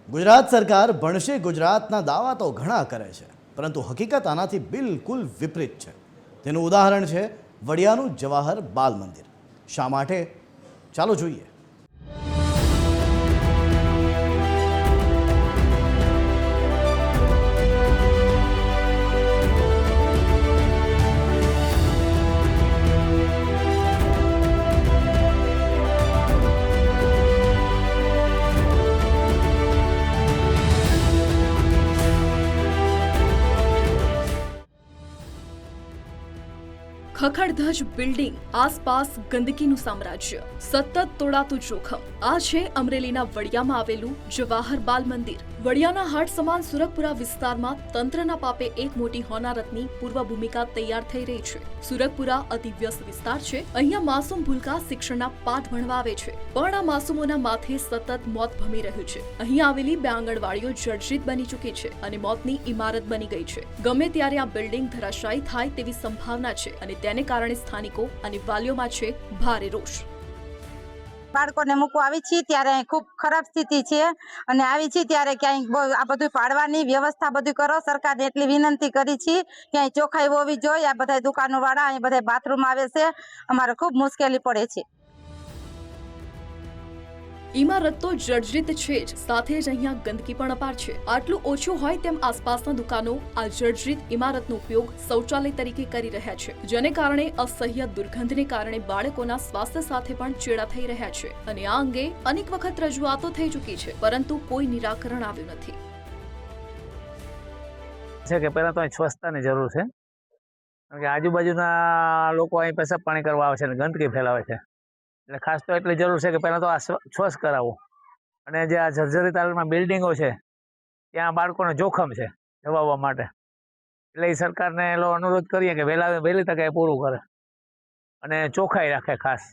ગુજરાત સરકાર ભણશે ગુજરાતના દાવા તો ઘણા કરે છે, પરંતુ હકીકત આનાથી બિલકુલ વિપરીત છે. તેનું ઉદાહરણ છે વડિયાનું જવાહર બાલ મંદિર. શા માટે? ચાલો જોઈએ. ખખડધજ બિલ્ડિંગ, આસપાસ ગંદકીનું સામ્રાજ્ય, સતત તોડાતું જોખમ. આ છે અમરેલીના વડિયામાં આવેલું જવાહર બાલ મંદિર. વડિયાના હાટ સમાન સુરગપુરા વિસ્તારમાં તંત્રના પાપે એક મોટી હોનારતની પૂર્વ ભૂમિકા તૈયાર થઈ રહી છે. સુરગપુરા અતિ વ્યસ્ત વિસ્તાર છે. અહીંયા માસૂમ ભૂલકા શિક્ષણના પાઠ ભણવા આવે છે, પણ આ માસૂમોના માથે સતત મોત ભમી રહ્યું છે. અહીં આવેલી 2 આંગણવાડીઓ જર્જરિત બની ચૂકી છે અને મોતની ઇમારત બની ગઈ છે. ગમે ત્યારે આ બિલ્ડિંગ ધરાશાયી થાય તેવી સંભાવના છે અને તેને કારણે સ્થાનિકો અને વાલીઓમાં છે ભારે રોષ. બાળકોને મૂકવા આવી છીએ ત્યારે ખૂબ ખરાબ સ્થિતિ છે અને આવી છીએ ત્યારે ક્યાંય આ બધું પાડવાની વ્યવસ્થા બધું કરો. સરકારને એટલી વિનંતી કરી છે ક્યાંય ચોખ્ખાઈ હોવી જોઈએ. આ બધા દુકાનો વાળા અહીં બધા બાથરૂમ આવે છે, અમારે ખૂબ મુશ્કેલી પડે છે. ઇમારત તો જર્જરિત છે જ, સાથે જ અહીંયા ગંદકી પણ અપાર છે. આટલું ઓછું હોય તેમ આસપાસના દુકાનો આ જર્જરિત ઇમારતનો ઉપયોગ શૌચાલય તરીકે કરી રહ્યા છે, જેને કારણે અસહ્ય દુર્ગંધને કારણે બાળકોના સ્વાસ્થ્ય સાથે પણ ચેડા થઈ રહ્યા છે. અને આ અંગે અનેક વખત રજૂઆતો થઈ ચૂકી છે, પરંતુ કોઈ નિરાકરણ આવ્યું નથી. છે કે પહેલા તો અહીં સ્વચ્છતાની જરૂર છે, કારણ કે આજુબાજુના લોકો અહીં પેશાબ પાણી કરવા આવે છે અને ગંદકી ફેલાવે છે. એટલે ખાસ તો એટલી જરૂર છે કે પહેલાં તો આ સ્વચ્છ કરાવવું. અને જે આ જર્જરિત હાલમાં બિલ્ડિંગો છે ત્યાં બાળકોને જોખમ છે જવાવવા માટે. એટલે એ સરકારને એનો અનુરોધ કરીએ કે વહેલી તકે એ પૂરું કરે અને ચોખ્ખાઈ રાખે. ખાસ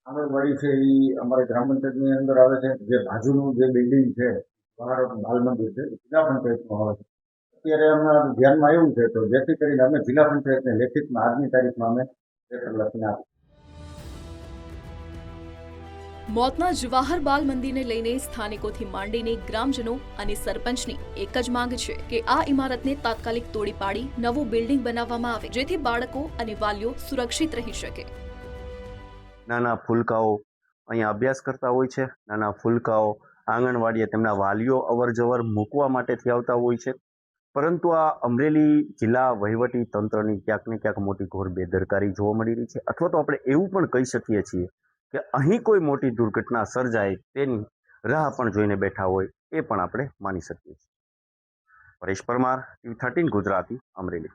આંગણવાડી છે એ અમારા ગ્રામ પંચાયતની અંદર આવે છે. જે બાજુનું જે બિલ્ડિંગ છે બાલ મંદિર છે જિલ્લા પંચાયતમાં આવે છે. અત્યારે અમારા ધ્યાનમાં આવ્યું છે, તો જેથી કરીને અમે જિલ્લા પંચાયતને લેખિતમાં આજની તારીખમાં અમે લેટર લખીને આપીએ. મોતના જવાહર બાલ મંદિરને લઈને સ્થાનિકોથી માંડીને ગ્રામજનો અને સરપંચની એક જ માંગ છે કે આ ઇમારતને તાત્કાલિક તોડી પાડી નવું બિલ્ડિંગ બનાવવામાં આવે, જેથી બાળકો અને વાલીઓ સુરક્ષિત રહી શકે. નાના ફૂલકાઓ અહીંયા અભ્યાસ કરતા હોય છે. નાના ફૂલકાઓ આંગણવાડીએ તેમના વાલીઓ અવરજવર મૂકવા માટેથી આવતા હોય છે, પરંતુ આ અમરેલી જિલ્લા વહીવટી તંત્રની ક્યાંક ને ક્યાંક મોટી ઘોર બેદરકારી જોવા મળી રહી છે. અથવા તો આપણે એવું પણ કહી શકીએ છીએ કે અહીં કોઈ મોટી દુર્ઘટના સર્જાય તેની રાહ પણ જોઈને બેઠા હોય, એ પણ આપણે માની શકીએ છીએ. પરેશ પરમાર, TV13 ગુજરાતી, અમરેલી.